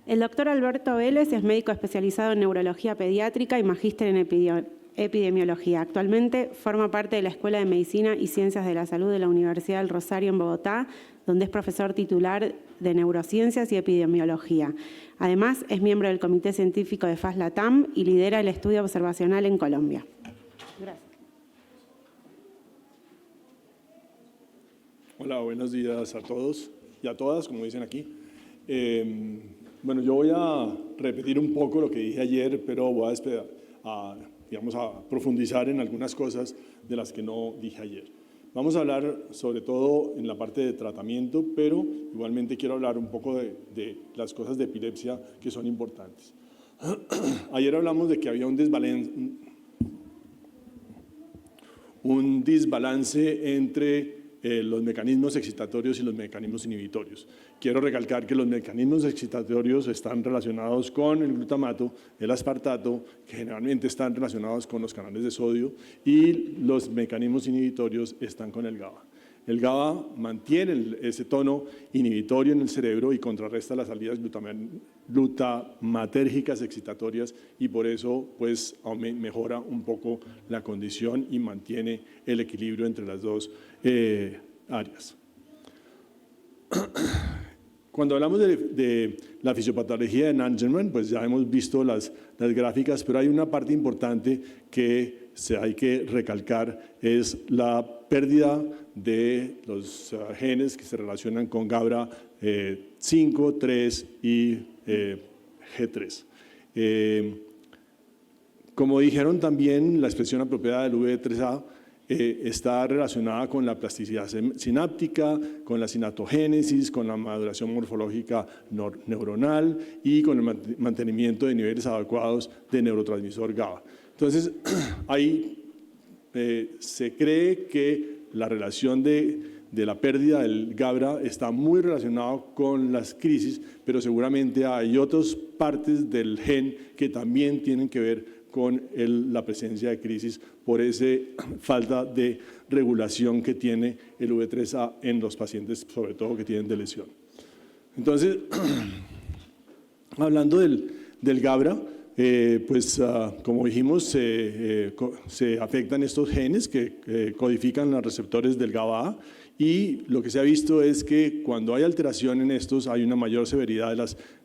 El doctor Alberto Vélez es médico especializado en neurología pediátrica y magíster en epidemiología. Actualmente forma parte de la Escuela de Medicina y Ciencias de la Salud de la Universidad del Rosario en Bogotá, donde es profesor titular de Neurociencias y Epidemiología. Además, es miembro del Comité Científico de FAS Latam y lidera el estudio observacional en Colombia. Gracias. Hola, buenos días a todos y a todas, como dicen aquí. Bueno, yo voy a repetir un poco lo que dije ayer, pero voy a profundizar en algunas cosas de las que no dije ayer. Vamos a hablar sobre todo en la parte de tratamiento, pero igualmente quiero hablar un poco de las cosas de epilepsia que son importantes. Ayer hablamos de que había un desbalance entre los mecanismos excitatorios y los mecanismos inhibitorios. Quiero recalcar que los mecanismos excitatorios están relacionados con el glutamato, el aspartato, que generalmente están relacionados con los canales de sodio, y los mecanismos inhibitorios están con el GABA. El GABA mantiene ese tono inhibitorio en el cerebro y contrarresta las salidas glutamatérgicas excitatorias, y por eso pues, mejora un poco la condición y mantiene el equilibrio entre las dos áreas. Cuando hablamos de la fisiopatología de Angelman, pues ya hemos visto las gráficas, pero hay una parte importante que hay que recalcar, es la pérdida de los genes que se relacionan con GABA 5, 3 y G3. Como dijeron también, la expresión apropiada del V3A está relacionada con la plasticidad sináptica, con la sinaptogénesis, con la maduración morfológica neuronal y con el mantenimiento de niveles adecuados de neurotransmisor GABA. Entonces, ahí se cree que la relación de la pérdida del GABA está muy relacionado con las crisis, pero seguramente hay otras partes del gen que también tienen que ver con la presencia de crisis por esa falta de regulación que tiene el V3A en los pacientes, sobre todo que tienen de lesión. Entonces, hablando del GABA, pues como dijimos, se afectan estos genes que codifican los receptores del GABA, y lo que se ha visto es que cuando hay alteración en estos hay una mayor severidad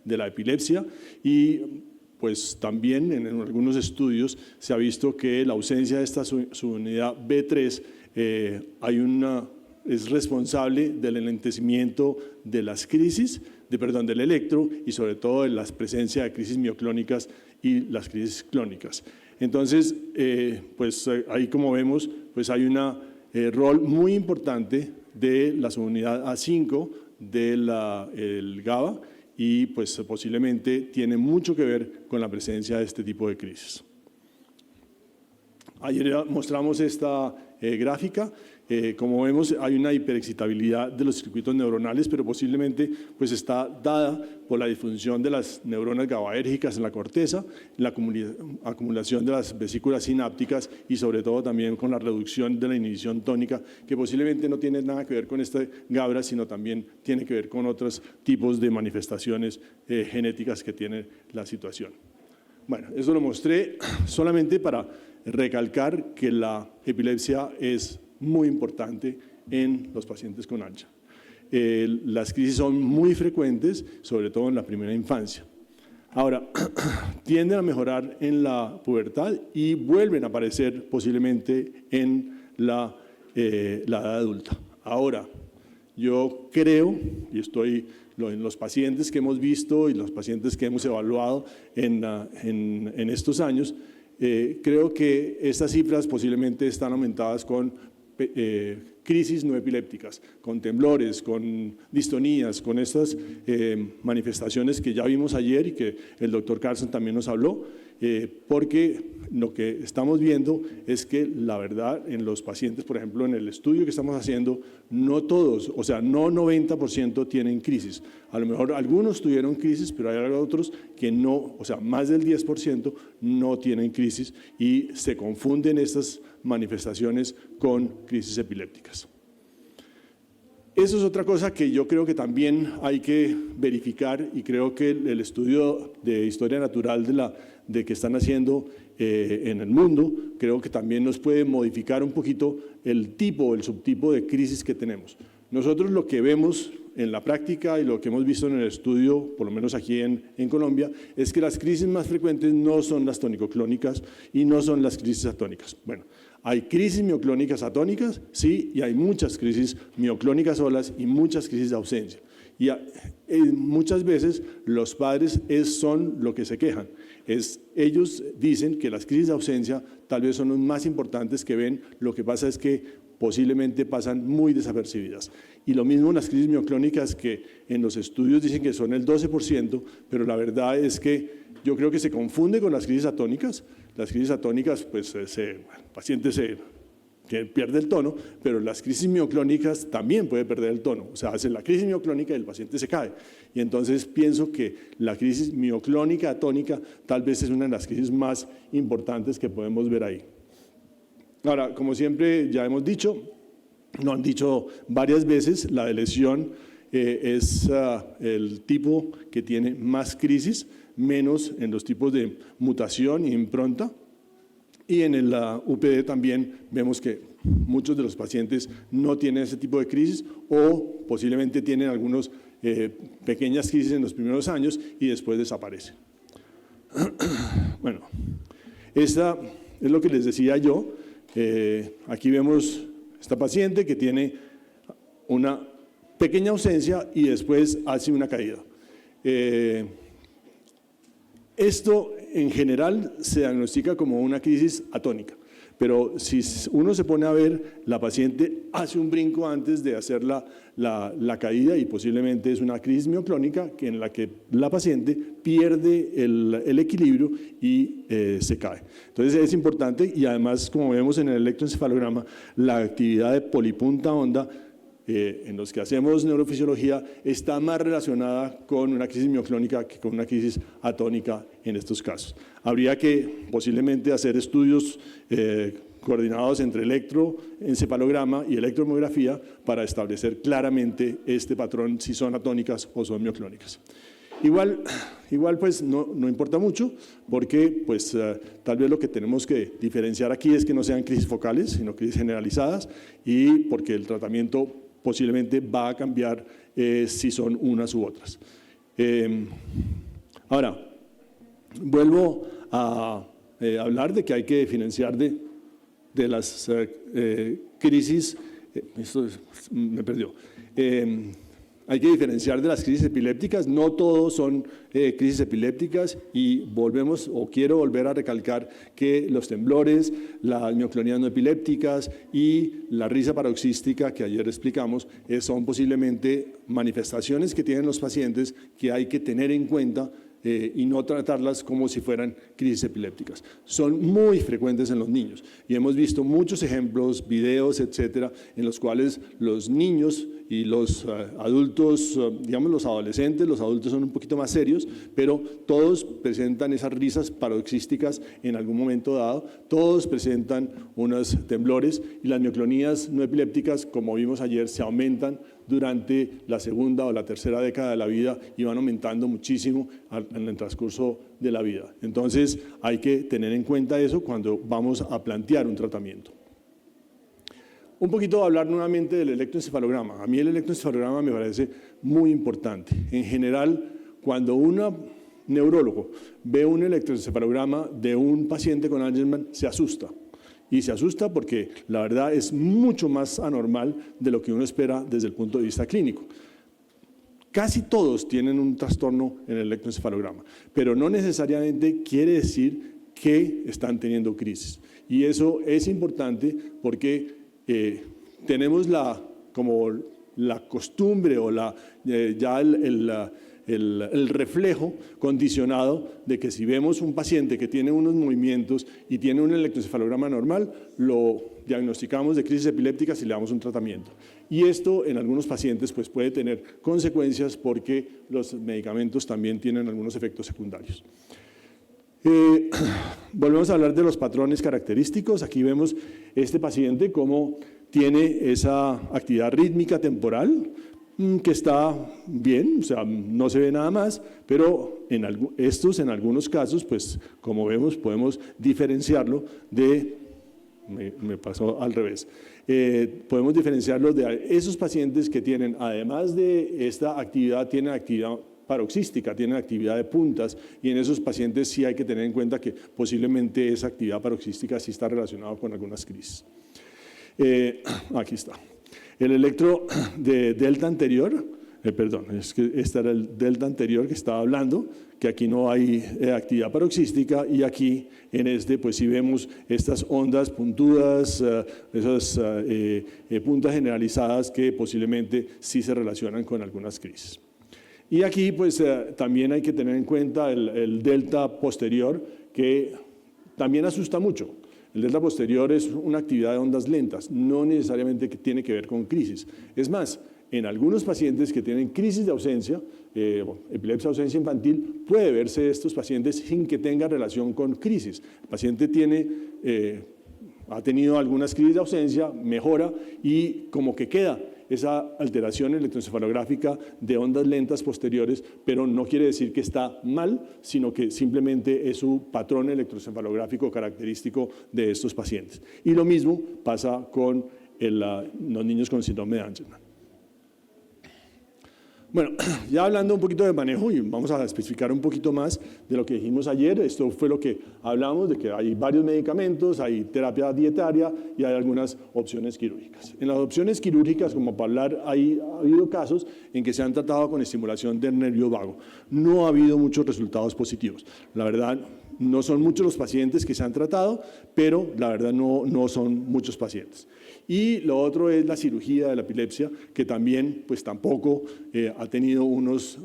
de la epilepsia, y pues también en algunos estudios se ha visto que la ausencia de esta subunidad B3 es responsable del enlentecimiento de las crisis, del electro, y sobre todo de la presencia de crisis mioclónicas y las crisis clónicas. Entonces, pues ahí como vemos, pues hay un rol muy importante de la subunidad A5 del GABA, y pues posiblemente tiene mucho que ver con la presencia de este tipo de crisis. Ayer mostramos esta gráfica. Como vemos, hay una hiperexcitabilidad de los circuitos neuronales, pero posiblemente pues, está dada por la disfunción de las neuronas GABAérgicas en la corteza, la acumulación de las vesículas sinápticas y sobre todo también con la reducción de la inhibición tónica, que posiblemente no tiene nada que ver con este GABA, sino también tiene que ver con otros tipos de manifestaciones genéticas que tiene la situación. Bueno, eso lo mostré solamente para recalcar que la epilepsia es muy importante en los pacientes con Angelman. Las crisis son muy frecuentes, sobre todo en la primera infancia. Ahora, tienden a mejorar en la pubertad y vuelven a aparecer posiblemente en la edad adulta. Ahora, yo creo, y en los pacientes que hemos visto y los pacientes que hemos evaluado en estos años, creo que estas cifras posiblemente están aumentadas con crisis no epilépticas, con temblores, con distonías, con estas manifestaciones que ya vimos ayer y que el doctor Carlson también nos habló, porque lo que estamos viendo es que la verdad en los pacientes, por ejemplo en el estudio que estamos haciendo, no todos, o sea, no 90% tienen crisis. A lo mejor algunos tuvieron crisis, pero hay otros que no, o sea, más del 10% no tienen crisis y se confunden estas manifestaciones con crisis epilépticas. Eso es otra cosa que yo creo que también hay que verificar, y creo que el estudio de historia natural de que están haciendo en el mundo, creo que también nos puede modificar un poquito el tipo, el subtipo de crisis que tenemos. Nosotros lo que vemos en la práctica y lo que hemos visto en el estudio, por lo menos aquí en Colombia, es que las crisis más frecuentes no son las tónico-clónicas y no son las crisis atónicas. Bueno, hay crisis mioclónicas atónicas, sí, y hay muchas crisis mioclónicas solas y muchas crisis de ausencia. Y muchas veces los padres son lo que se quejan. Ellos dicen que las crisis de ausencia tal vez son los más importantes que ven, lo que pasa es que posiblemente pasan muy desapercibidas. Y lo mismo las crisis mioclónicas, que en los estudios dicen que son el 12%, pero la verdad es que yo creo que se confunde con las crisis atónicas. Las crisis atónicas, pues el paciente pierde el tono, pero las crisis mioclónicas también puede perder el tono. O sea, hace la crisis mioclónica y el paciente se cae. Y entonces pienso que la crisis mioclónica atónica tal vez es una de las crisis más importantes que podemos ver ahí. Ahora, como siempre ya hemos dicho, lo han dicho varias veces, la de lesión es el tipo que tiene más crisis, menos en los tipos de mutación y impronta. Y en el UPD también vemos que muchos de los pacientes no tienen ese tipo de crisis o posiblemente tienen algunas pequeñas crisis en los primeros años y después desaparecen. Bueno, esta es lo que les decía yo. Aquí vemos esta paciente que tiene una pequeña ausencia y después hace una caída. Esto en general se diagnostica como una crisis atónica, pero si uno se pone a ver, la paciente hace un brinco antes de hacer la caída y posiblemente es una crisis mioclónica en la que la paciente pierde el equilibrio y se cae. Entonces es importante, y además, como vemos en el electroencefalograma, la actividad de polipunta onda en los que hacemos neurofisiología está más relacionada con una crisis mioclónica que con una crisis atónica en estos casos. Habría que posiblemente hacer estudios coordinados entre electroencefalograma y electromiografía para establecer claramente este patrón, si son atónicas o son mioclónicas. Igual pues no importa mucho, porque pues tal vez lo que tenemos que diferenciar aquí es que no sean crisis focales, sino crisis generalizadas, y porque el tratamiento posiblemente va a cambiar si son unas u otras. Ahora, vuelvo a hablar de que hay que diferenciar de las crisis, me perdió. Hay que diferenciar de las crisis epilépticas, no todos son crisis epilépticas, y quiero volver a recalcar que los temblores, las mioclonías no epilépticas y la risa paroxística que ayer explicamos son posiblemente manifestaciones que tienen los pacientes que hay que tener en cuenta y no tratarlas como si fueran crisis epilépticas. Son muy frecuentes en los niños y hemos visto muchos ejemplos, videos, etcétera, en los cuales los niños y los adultos, digamos los adolescentes, los adultos son un poquito más serios, pero todos presentan esas risas paroxísticas en algún momento dado, todos presentan unos temblores, y las mioclonías no epilépticas, como vimos ayer, se aumentan durante la segunda o la tercera década de la vida y van aumentando muchísimo en el transcurso de la vida. Entonces hay que tener en cuenta eso cuando vamos a plantear un tratamiento. Un poquito hablar nuevamente del electroencefalograma. A mí el electroencefalograma me parece muy importante. En general, cuando un neurólogo ve un electroencefalograma de un paciente con Angelman, se asusta. Y se asusta porque la verdad es mucho más anormal de lo que uno espera desde el punto de vista clínico. Casi todos tienen un trastorno en el electroencefalograma, pero no necesariamente quiere decir que están teniendo crisis. Y eso es importante porque tenemos la costumbre o ya el reflejo condicionado de que si vemos un paciente que tiene unos movimientos y tiene un electroencefalograma normal, lo diagnosticamos de crisis epilépticas y le damos un tratamiento. Y esto en algunos pacientes pues, puede tener consecuencias porque los medicamentos también tienen algunos efectos secundarios. Volvemos a hablar de los patrones característicos. Aquí vemos este paciente cómo tiene esa actividad rítmica temporal que está bien, o sea, no se ve nada más, pero en algunos casos, pues como vemos, podemos diferenciarlo de, me pasó al revés, podemos diferenciarlo de esos pacientes que tienen, además de esta actividad, tienen actividad paroxística, tienen actividad de puntas, y en esos pacientes sí hay que tener en cuenta que posiblemente esa actividad paroxística sí está relacionada con algunas crisis. Aquí está. El electro de delta anterior, perdón, es que este era el delta anterior que estaba hablando, que aquí no hay actividad paroxística, y aquí en este pues sí vemos estas ondas puntudas, esas puntas generalizadas que posiblemente sí se relacionan con algunas crisis. Y aquí pues también hay que tener en cuenta el delta posterior, que también asusta mucho. El delta posterior es una actividad de ondas lentas, no necesariamente tiene que ver con crisis. Es más, en algunos pacientes que tienen crisis de ausencia, epilepsia ausencia infantil, puede verse estos pacientes sin que tenga relación con crisis. El paciente ha tenido algunas crisis de ausencia, mejora y como que queda esa alteración electroencefalográfica de ondas lentas posteriores, pero no quiere decir que está mal, sino que simplemente es su patrón electroencefalográfico característico de estos pacientes. Y lo mismo pasa con los niños con síndrome de Angelman. Bueno, ya hablando un poquito de manejo y vamos a especificar un poquito más de lo que dijimos ayer. Esto fue lo que hablamos, de que hay varios medicamentos, hay terapia dietaria y hay algunas opciones quirúrgicas. En las opciones quirúrgicas, como para hablar, ha habido casos en que se han tratado con estimulación del nervio vago. No ha habido muchos resultados positivos. La verdad, no son muchos los pacientes que se han tratado, pero la verdad no son muchos pacientes. Y lo otro es la cirugía de la epilepsia, que también pues tampoco ha tenido unos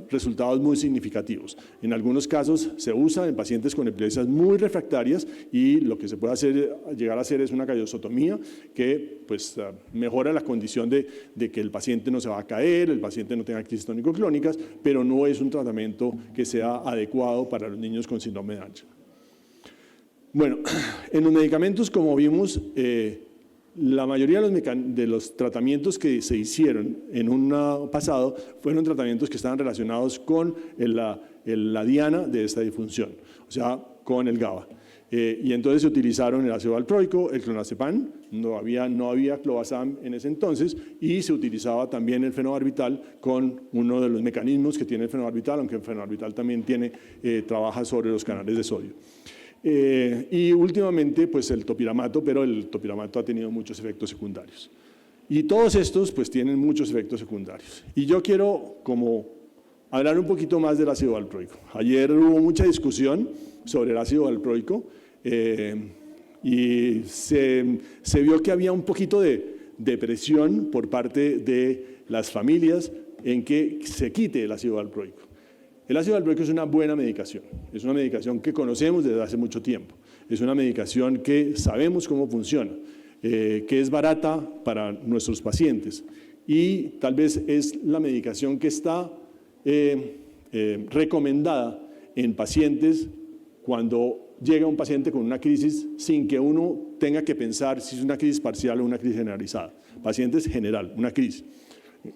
resultados muy significativos. En algunos casos se usa en pacientes con epilepsias muy refractarias y lo que se puede llegar a hacer es una callosotomía que pues mejora la condición de que el paciente no se va a caer, el paciente no tenga crisis tónico-clónicas, pero no es un tratamiento que sea adecuado para los niños con síndrome de Angelman. Bueno, en los medicamentos, como vimos, la mayoría de los tratamientos que se hicieron en un pasado fueron tratamientos que estaban relacionados con la diana de esta disfunción, o sea, con el GABA. Y entonces se utilizaron el ácido valproico, el clonazepam, no había clobazam en ese entonces, y se utilizaba también el fenobarbital con uno de los mecanismos que tiene el fenobarbital, aunque el fenobarbital también trabaja sobre los canales de sodio. Y últimamente pues el topiramato, pero el topiramato ha tenido muchos efectos secundarios. Y todos estos pues tienen muchos efectos secundarios. Y yo quiero como hablar un poquito más del ácido valproico. Ayer hubo mucha discusión sobre el ácido valproico y se vio que había un poquito de presión por parte de las familias en que se quite el ácido valproico. El ácido valproico es una buena medicación, es una medicación que conocemos desde hace mucho tiempo, es una medicación que sabemos cómo funciona, que es barata para nuestros pacientes y tal vez es la medicación que está recomendada en pacientes cuando llega un paciente con una crisis sin que uno tenga que pensar si es una crisis parcial o una crisis generalizada. Pacientes general, una crisis.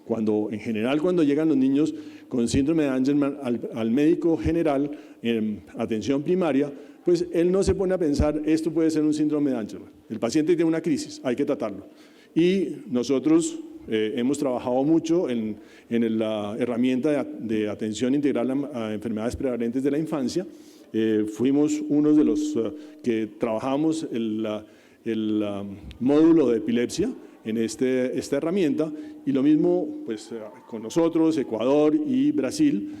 En general, cuando llegan los niños con síndrome de Angelman al médico general en atención primaria, pues él no se pone a pensar, esto puede ser un síndrome de Angelman. El paciente tiene una crisis, hay que tratarlo. Y nosotros hemos trabajado mucho en la herramienta de atención integral a enfermedades prevalentes de la infancia. Fuimos unos de los que trabajamos el módulo de epilepsia en esta herramienta, y lo mismo pues, con nosotros, Ecuador y Brasil,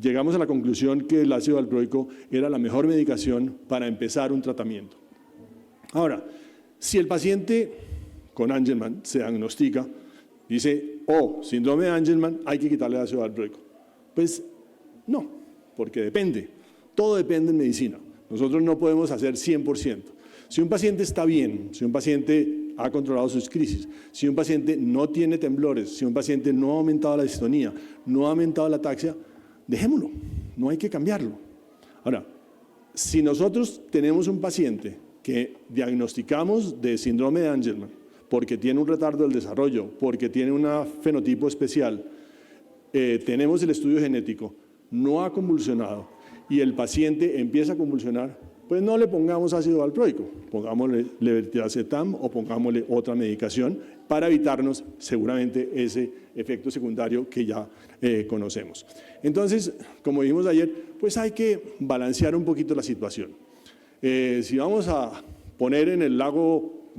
llegamos a la conclusión que el ácido valproico era la mejor medicación para empezar un tratamiento. Ahora, si el paciente con Angelman se diagnostica, dice, síndrome de Angelman, hay que quitarle el ácido valproico. Pues no, porque depende, todo depende en medicina. Nosotros no podemos hacer 100%. Si un paciente está bien, si un paciente ha controlado sus crisis, si un paciente no tiene temblores, si un paciente no ha aumentado la distonía, no ha aumentado la ataxia, dejémoslo, no hay que cambiarlo. Ahora, si nosotros tenemos un paciente que diagnosticamos de síndrome de Angelman, porque tiene un retardo del desarrollo, porque tiene un fenotipo especial, tenemos el estudio genético, no ha convulsionado y el paciente empieza a convulsionar, pues no le pongamos ácido valproico, pongámosle levetiracetam o pongámosle otra medicación para evitarnos seguramente ese efecto secundario que ya conocemos. Entonces, como dijimos ayer, pues hay que balancear un poquito la situación. Si vamos a poner en el lago,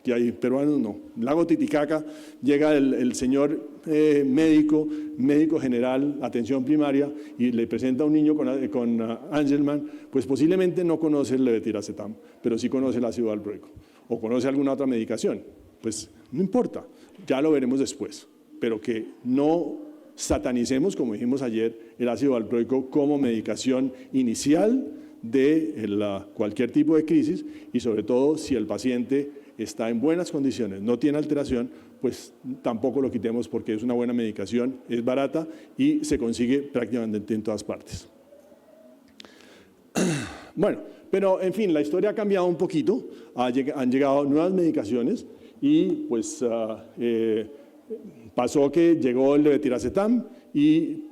que hay peruanos, no, el lago Titicaca, llega el señor médico general, atención primaria, y le presenta a un niño con Angelman, pues posiblemente no conoce el levetiracetam, pero sí conoce el ácido valproico, o conoce alguna otra medicación. Pues no importa, ya lo veremos después, pero que no satanicemos, como dijimos ayer, el ácido valproico como medicación inicial de cualquier tipo de crisis, y sobre todo si el paciente está en buenas condiciones, no tiene alteración, pues tampoco lo quitemos porque es una buena medicación, es barata y se consigue prácticamente en todas partes. Bueno, pero en fin, la historia ha cambiado un poquito, han llegado nuevas medicaciones y pues pasó que llegó el levetiracetam y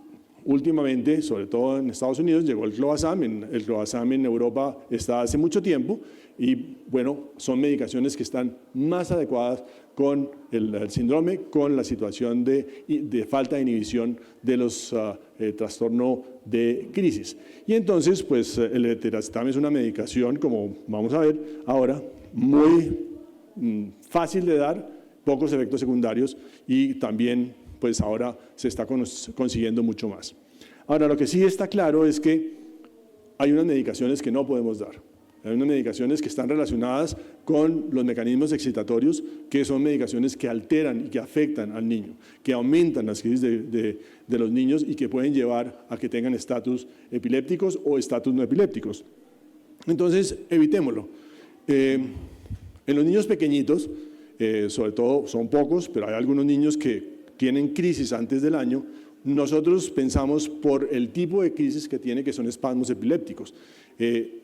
últimamente, sobre todo en Estados Unidos, llegó el clobazam. El clobazam en Europa está hace mucho tiempo y bueno, son medicaciones que están más adecuadas con el síndrome, con la situación de falta de inhibición de los trastornos de crisis. Y entonces, pues el levetiracetam es una medicación, como vamos a ver ahora, muy fácil de dar, pocos efectos secundarios y también pues ahora se está consiguiendo mucho más. Ahora, lo que sí está claro es que hay unas medicaciones que no podemos dar. Hay unas medicaciones que están relacionadas con los mecanismos excitatorios, que son medicaciones que alteran y que afectan al niño, que aumentan las crisis de los niños y que pueden llevar a que tengan estatus epilépticos o estatus no epilépticos. Entonces, evitémoslo. En los niños pequeñitos, sobre todo son pocos, pero hay algunos niños que tienen crisis antes del año, nosotros pensamos por el tipo de crisis que tiene, que son espasmos epilépticos.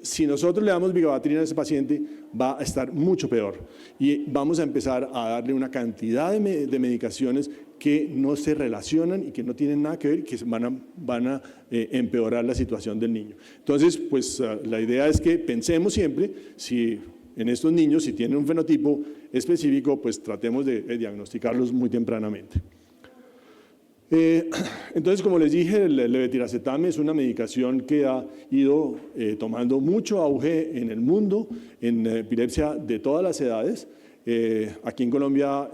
Si nosotros le damos vigabatrina a ese paciente, va a estar mucho peor y vamos a empezar a darle una cantidad de medicaciones que no se relacionan y que no tienen nada que ver, que van a empeorar la situación del niño. Entonces, pues la idea es que pensemos siempre, si en estos niños, si tienen un fenotipo específico, pues tratemos de diagnosticarlos muy tempranamente. Entonces, como les dije, el levetiracetam es una medicación que ha ido tomando mucho auge en el mundo, en epilepsia de todas las edades. Aquí en Colombia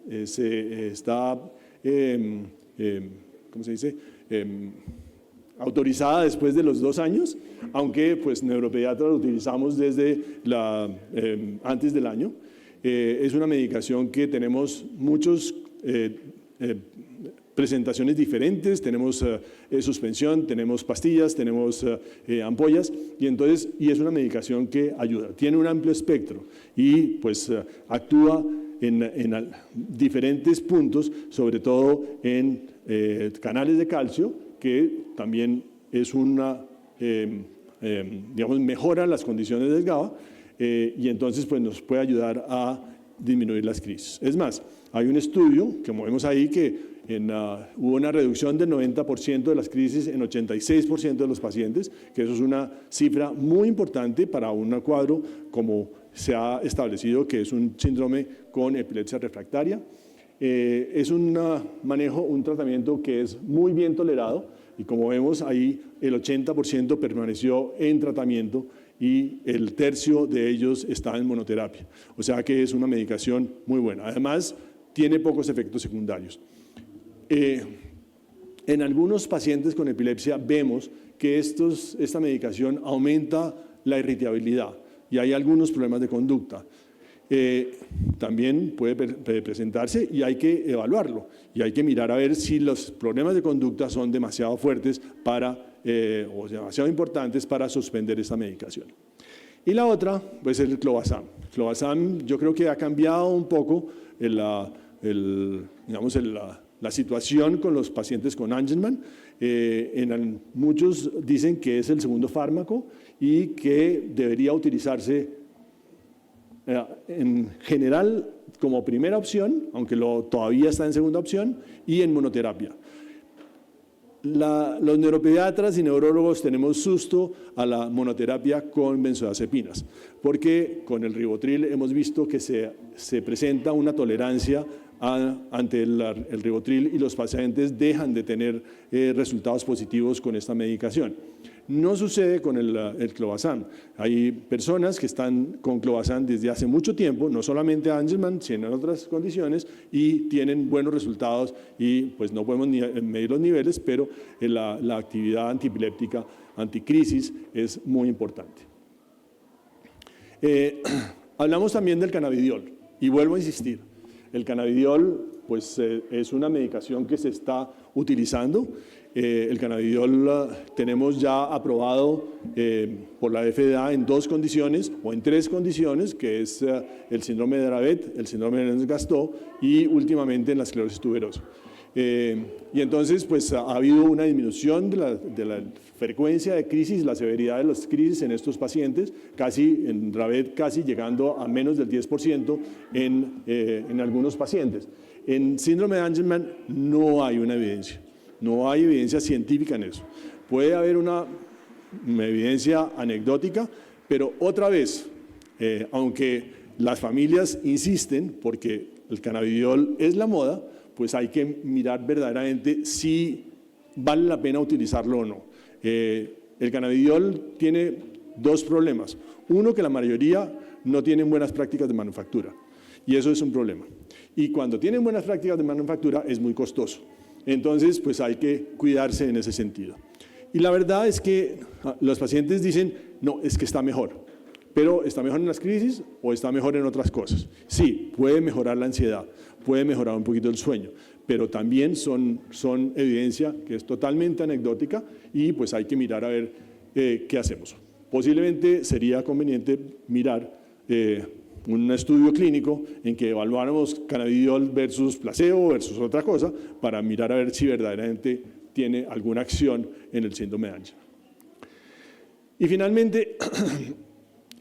está, ¿cómo se dice?, autorizada después de los 2 años, aunque pues neuropediatra lo utilizamos desde antes del año. Es una medicación que tenemos muchos presentaciones diferentes, tenemos suspensión, tenemos pastillas, tenemos ampollas y es una medicación que ayuda, tiene un amplio espectro y pues actúa en diferentes puntos, sobre todo en canales de calcio, que también es digamos, mejora las condiciones del GABA y entonces pues nos puede ayudar a disminuir las crisis. Es más, hay un estudio, como vemos ahí, que hubo una reducción del 90% de las crisis en 86% de los pacientes, que eso es una cifra muy importante para un cuadro como se ha establecido que es un síndrome con epilepsia refractaria. Es un tratamiento que es muy bien tolerado y como vemos ahí el 80% permaneció en tratamiento y el tercio de ellos está en monoterapia. O sea que es una medicación muy buena. Además, tiene pocos efectos secundarios. En algunos pacientes con epilepsia vemos que esta medicación aumenta la irritabilidad y hay algunos problemas de conducta. También puede presentarse y hay que evaluarlo y hay que mirar a ver si los problemas de conducta son demasiado fuertes o demasiado importantes para suspender esta medicación. Y la otra, pues es el clobazam. Clobazam yo creo que ha cambiado un poco la situación con los pacientes con Angelman. Muchos dicen que es el segundo fármaco y que debería utilizarse en general como primera opción, aunque todavía está en segunda opción, y en monoterapia. Los neuropediatras y neurólogos tenemos susto a la monoterapia con benzodiazepinas, porque con el ribotril hemos visto que se presenta una tolerancia ante el ribotril y los pacientes dejan de tener resultados positivos con esta medicación. No sucede con el clobazam. Hay personas que están con clobazam desde hace mucho tiempo, no solamente Angelman, sino en otras condiciones, y tienen buenos resultados y pues no podemos medir los niveles, pero la actividad antiepiléptica, anticrisis es muy importante. Hablamos también del cannabidiol y vuelvo a insistir. El cannabidiol pues, es una medicación que se está utilizando. El cannabidiol tenemos ya aprobado por la FDA en 2 condiciones o en 3 condiciones, que es el síndrome de Dravet, el síndrome de Lennox-Gastaut y últimamente en la esclerosis tuberosa. Y entonces pues, ha habido una disminución de la frecuencia de crisis, la severidad de las crisis en estos pacientes, casi en Dravet casi llegando a menos del 10% en algunos pacientes. En síndrome de Angelman no hay una evidencia. No hay evidencia científica en eso. Puede haber una evidencia anecdótica, pero otra vez, aunque las familias insisten, porque el cannabidiol es la moda, pues hay que mirar verdaderamente si vale la pena utilizarlo o no. El cannabidiol tiene 2 problemas. Uno, que la mayoría no tienen buenas prácticas de manufactura, y eso es un problema. Y cuando tienen buenas prácticas de manufactura es muy costoso. Entonces, pues hay que cuidarse en ese sentido. Y la verdad es que los pacientes dicen, no, es que está mejor. Pero ¿está mejor en las crisis o está mejor en otras cosas? Sí, puede mejorar la ansiedad, puede mejorar un poquito el sueño, pero también son evidencia que es totalmente anecdótica y pues hay que mirar a ver qué hacemos. Posiblemente sería conveniente mirar un estudio clínico en que evaluáramos cannabidiol versus placebo versus otra cosa para mirar a ver si verdaderamente tiene alguna acción en el síndrome de Angelman. Y finalmente,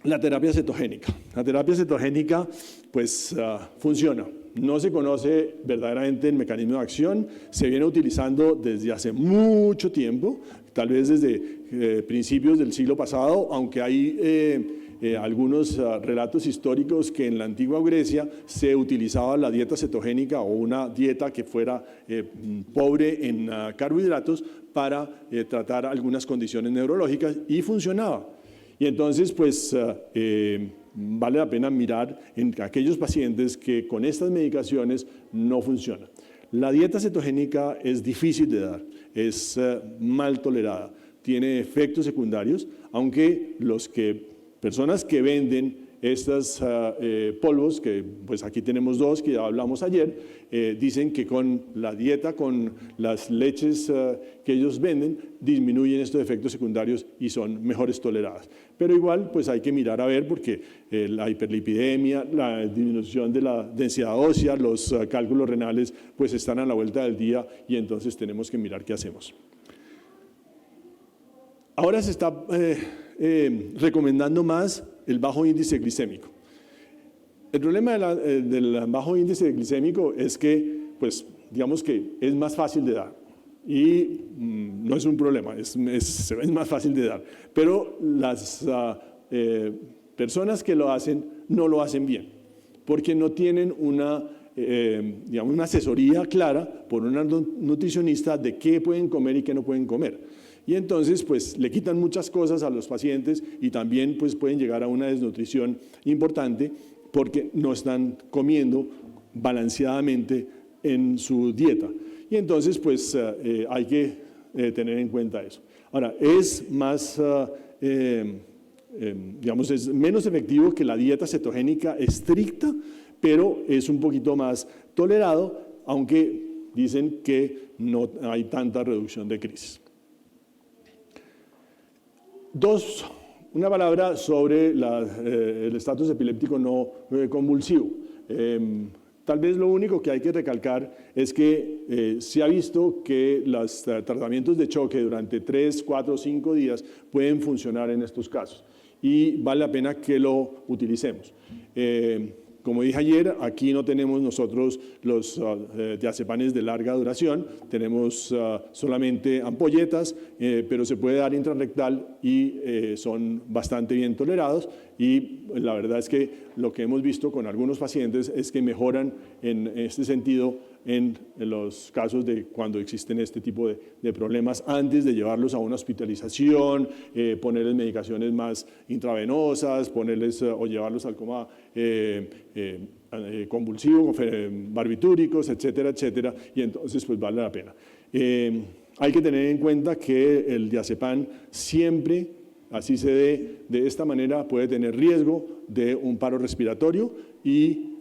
la terapia cetogénica. La terapia cetogénica pues funciona. No se conoce verdaderamente el mecanismo de acción, se viene utilizando desde hace mucho tiempo, tal vez desde principios del siglo pasado, aunque hay algunos relatos históricos que en la antigua Grecia se utilizaba la dieta cetogénica o una dieta que fuera pobre en carbohidratos para tratar algunas condiciones neurológicas y funcionaba. Y entonces, pues, vale la pena mirar en aquellos pacientes que con estas medicaciones no funcionan. La dieta cetogénica es difícil de dar, es mal tolerada, tiene efectos secundarios, aunque personas que venden estos polvos, que pues aquí tenemos 2 que ya hablamos ayer, dicen que con la dieta, con las leches que ellos venden, disminuyen estos efectos secundarios y son mejores toleradas. Pero igual pues hay que mirar a ver porque la hiperlipidemia, la disminución de la densidad ósea, los cálculos renales pues están a la vuelta del día y entonces tenemos que mirar qué hacemos. Ahora se está recomendando más el bajo índice glicémico. El problema del bajo índice glicémico es que, pues, digamos que es más fácil de dar y no es un problema, es más fácil de dar, pero las personas que lo hacen no lo hacen bien porque no tienen una asesoría clara por una nutricionista de qué pueden comer y qué no pueden comer. Y entonces, pues, le quitan muchas cosas a los pacientes y también, pues, pueden llegar a una desnutrición importante porque no están comiendo balanceadamente en su dieta. Y entonces, pues, hay que tener en cuenta eso. Ahora, es más, es menos efectivo que la dieta cetogénica estricta, pero es un poquito más tolerado, aunque dicen que no hay tanta reducción de crisis. Una palabra sobre el estatus epiléptico no convulsivo. Tal vez lo único que hay que recalcar es que se ha visto que los tratamientos de choque durante 3, 4, 5 días pueden funcionar en estos casos y vale la pena que lo utilicemos. Como dije ayer, aquí no tenemos nosotros los diazepanes de larga duración, tenemos solamente ampolletas, pero se puede dar intrarrectal y son bastante bien tolerados y la verdad es que lo que hemos visto con algunos pacientes es que mejoran en este sentido en los casos de cuando existen este tipo de problemas antes de llevarlos a una hospitalización, ponerles medicaciones más intravenosas, ponerles o llevarlos al coma convulsivo, barbitúricos, etcétera, etcétera, y entonces pues vale la pena. Hay que tener en cuenta que el diazepam siempre, así se dé de esta manera, puede tener riesgo de un paro respiratorio y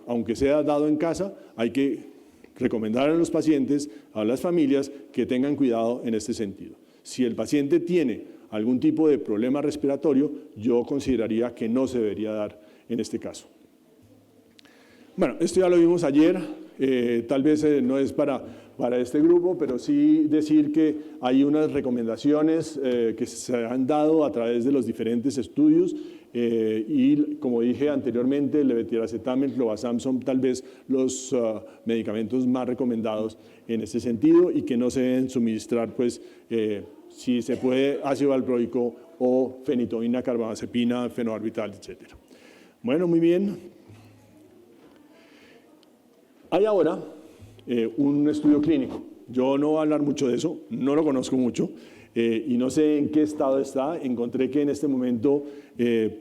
aunque sea dado en casa, hay que recomendar a los pacientes, a las familias, que tengan cuidado en este sentido. Si el paciente tiene algún tipo de problema respiratorio, yo consideraría que no se debería dar en este caso. Bueno, esto ya lo vimos ayer, tal vez no es para este grupo, pero sí decir que hay unas recomendaciones que se han dado a través de los diferentes estudios y como dije anteriormente, el levetiracetam, el clobazam son tal vez los medicamentos más recomendados en este sentido y que no se deben suministrar, pues, si se puede, ácido valproico o fenitoína, carbamazepina, fenobarbital, etc. Bueno, muy bien. Hay ahora un estudio clínico. Yo no voy a hablar mucho de eso, no lo conozco mucho y no sé en qué estado está. Encontré que en este momento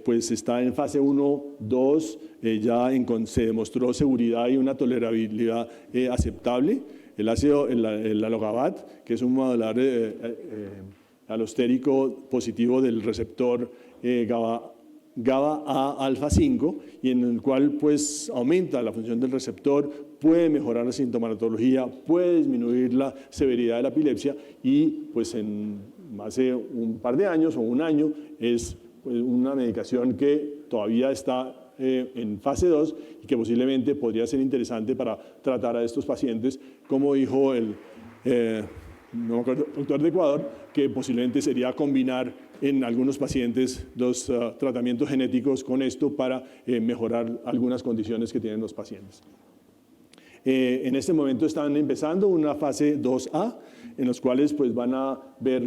pues está en fase 1, 2, ya se demostró seguridad y una tolerabilidad aceptable. El ácido, el alogabat, que es un modular alostérico positivo del receptor GABA-A alfa 5 y en el cual pues aumenta la función del receptor, puede mejorar la sintomatología, puede disminuir la severidad de la epilepsia y pues en hace un par de años o un año es pues, una medicación que todavía está en fase 2 y que posiblemente podría ser interesante para tratar a estos pacientes, como dijo el no me acuerdo, doctor de Ecuador, que posiblemente sería combinar en algunos pacientes los tratamientos genéticos con esto para mejorar algunas condiciones que tienen los pacientes. En este momento están empezando una fase 2A, en los cuales pues, van a ver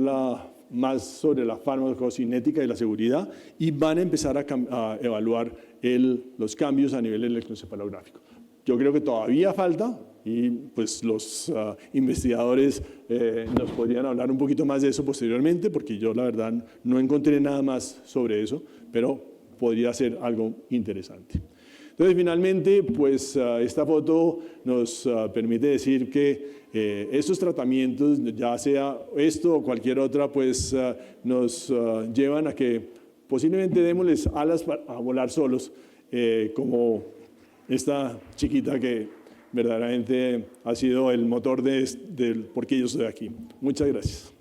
más sobre la farmacocinética y la seguridad y van a empezar a evaluar los cambios a nivel electroencefalográfico. Yo creo que todavía falta y pues los investigadores nos podrían hablar un poquito más de eso posteriormente, porque yo la verdad no encontré nada más sobre eso, pero podría ser algo interesante. Entonces, finalmente, pues esta foto nos permite decir que estos tratamientos, ya sea esto o cualquier otra, pues nos llevan a que posiblemente démosles alas a volar solos, como esta chiquita que verdaderamente ha sido el motor del por qué yo estoy aquí. Muchas gracias.